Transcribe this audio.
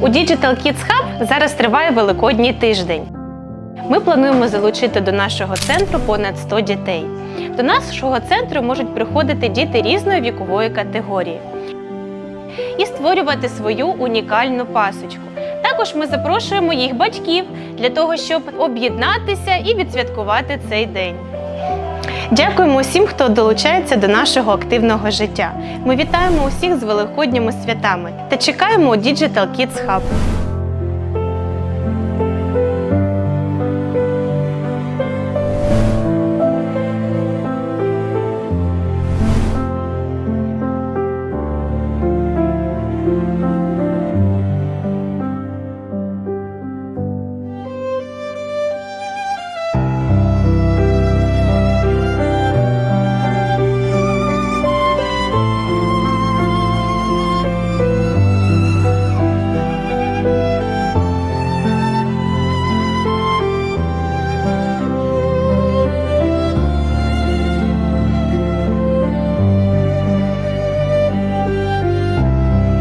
У Digital Kids Hub зараз триває Великодній тиждень. Ми плануємо залучити до нашого центру понад 100 дітей. До нашого центру можуть приходити діти різної вікової категорії і створювати свою унікальну пасочку. Також ми запрошуємо їх батьків для того, щоб об'єднатися і відсвяткувати цей день. Дякуємо усім, хто долучається до нашого активного життя. Ми вітаємо усіх з великодніми святами та чекаємо у Digital Kids Hub.